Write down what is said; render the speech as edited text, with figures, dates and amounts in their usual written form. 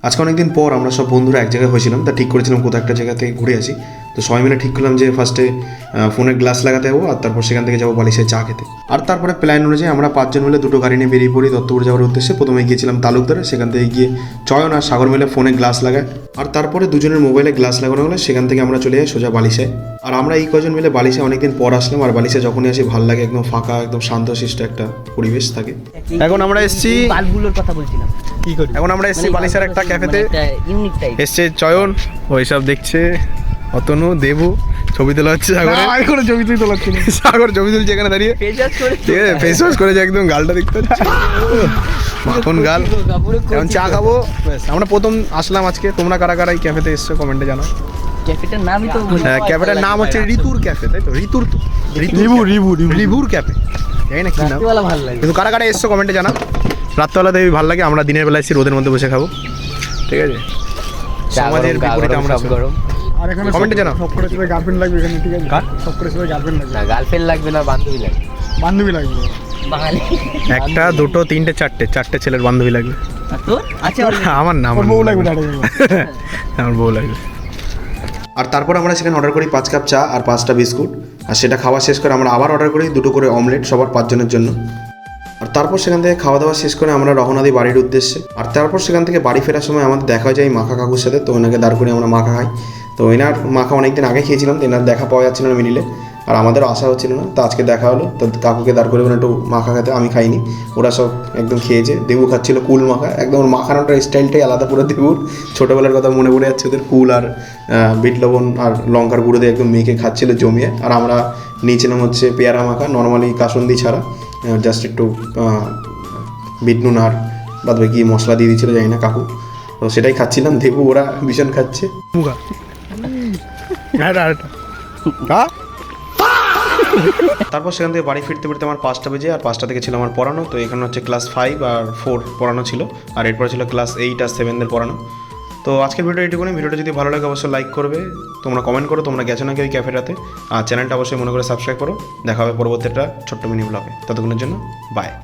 আজকে অনেকদিন পর আমরা সব বন্ধুরা এক জায়গায় হয়েছিলাম, তা ঠিক করেছিলাম কোথাও একটা জায়গা থেকে ঘুরে আসি। তো সবাই মিলে ঠিক করলাম যে ফার্স্টে ফোনের গ্লাস লাগাতে যাবো, আর তারপর সেখান থেকে যাবো বালিশের চা খেতে। আর তারপরে প্ল্যান অনুযায়ী আমরা 5 জন মিলে দুটো গাড়ি নিয়ে বেরিয়ে পড়ি দত্তপুর যাওয়ার উদ্দেশ্যে। প্রথমে গিয়েছিলাম তালুকদারে, সেখান থেকে গিয়ে চয়ন আর সাগর মিলে ফোনে গ্লাস লাগায়, আর তারপরে দুজনের মোবাইলে গ্লাস লাগানো হলে সেখান থেকে আমরা চলে যাই সোজা বালিশে। আর আমরা এই কজন মিলে বালিশে অনেকদিন পর আসলাম, আর বালিশে যখনই আসি ভালো লাগে, একদম ফাঁকা, একদম শান্তশিষ্ট একটা পরিবেশ থাকে। এখন আমরা এসেছি বাল্বগুলোর কথা বলছিলাম। কি করি? এখন আমরা এসেছি বালিশের একটা ক্যাফেতে। ইউনিক টাইপ এসছে চয়ন, ওইসব দেখছে, অতনু, দেবু, ছবি তোলা হচ্ছে। কোনো ছবি তুই তোলাচ্ছি না। সাগর ছবি তুলছে এখানে দাঁড়িয়ে, ঠিক আছে, ফেস ওয়াশ করেছে, একদম গালটা দেখতে পাচ্ছি, মাখন গাল। এখন চা খাবো। আমরা প্রথম আসলাম আজকে। তোমরা কারা কারা এই ক্যাফেতে এসছো কমেন্টে জানাও। ক্যাফেটার নামই তো হ্যাঁ, ক্যাফেটার নাম হচ্ছে ঋতুর ক্যাফে, তাই তো? ঋতুর তো রিভুর ক্যাফে, জানি না কি নাম, রাত্রিবেলা ভালো লাগে। কিন্তু কারা কারা এসছো কমেন্টে জানাও। রাত্রেবেলাতে ভালো লাগে, আমরা দিনের বেলা এসেছি রোদের মধ্যে বসে খাবো, ঠিক আছে? সমাজের বিপরীতে আমরা গরম। আর এখানে কমেন্টে জানাও। সব করে সবাই গার্লফ্রেন্ড লাগবে এখানে, ঠিক আছে? কার? সব করে সবাই গার্লফ্রেন্ড লাগবে, না গার্লফ্রেন্ড লাগবে না, বান্ধবী লাগবে। বান্ধবী লাগবে। বাঙালি একটা, দুটো, তিনটে, চারটে ছেলের বান্ধবী লাগবে। আর তোর আচ্ছা আমার না, ওর বউ লাগবে, দাঁড়িয়ে আমার বউ লাগবে। আর তারপর আমরা সেখানে অর্ডার করি 5 কাপ চা আর 5টা বিস্কুট। আর সেটা খাওয়া শেষ করে আমরা আবার অর্ডার করি 2টো করে অমলেট সবার 5 জনের জন্য। আর তারপর সেখান থেকে খাওয়া দাওয়া শেষ করে আমরা রওনা দিই বাড়ির উদ্দেশ্যে। আর তারপর সেখান থেকে বাড়ি ফেরার সময় আমাদের দেখা হয়ে যায় মাখা কাকুর সাথে। তো ওনাকে দাঁড় করে আমরা মাখা খাই। তো এনার মাখা অনেকদিন আগে খেয়েছিলাম, তো এনার দেখা পাওয়া যাচ্ছিল না মিডিলে, আর আমাদেরও আশা হচ্ছিল না। তো আজকে দেখা হলো, তো কাকুকে দাঁড় করে একটু মাখা খেতে। আমি খাইনি, ওরা সব একদম খেয়েছে। দেবু খাচ্ছিল কুল মাখা, একদম ওর মাখানোটার স্টাইলটাই আলাদা পুরো দেবুর। ছোটোবেলার কথা মনে পড়ে যাচ্ছে ওদের, কুল আর বিট লবণ আর লঙ্কার গুঁড়ো দিয়ে একদম মেখে খাচ্ছিল জমিয়ে। আর আমরা নিয়েছিলাম হচ্ছে পেয়ারা মাখা, নর্মালি কাসুন্দি ছাড়া, জাস্ট একটু বিট নুন আর বাদ বাকি মশলা দিয়ে দিয়েছিল, জানি না কাকু। তো সেটাই খাচ্ছিলাম, দেবু ওরা ভীষণ খাচ্ছে। তারপর সেখান থেকে বাড়ি ফিরতে ফিরতে আমার 5টা বেজে, আর 5টা থেকে ছিল আমার পড়ানো। তো এখানে হচ্ছে ক্লাস 5 আর 4 পড়ানো ছিল, আর এরপরে ছিল ক্লাস 8 আর 7দের পড়ানো। তো আজকের ভিডিও এইটুকুনি। ভিডিওটা যদি ভালো লাগে অবশ্যই লাইক করবে, তোমরা কমেন্ট করো তোমরা গেছো নাকি ওই ক্যাফেটাতে, আর চ্যানেলটা অবশ্যই মনে করে সাবস্ক্রাইব করো। দেখা হবে পরবর্তী একটা ছোট্ট মিনি ব্লগে। ততক্ষণের জন্য বাই।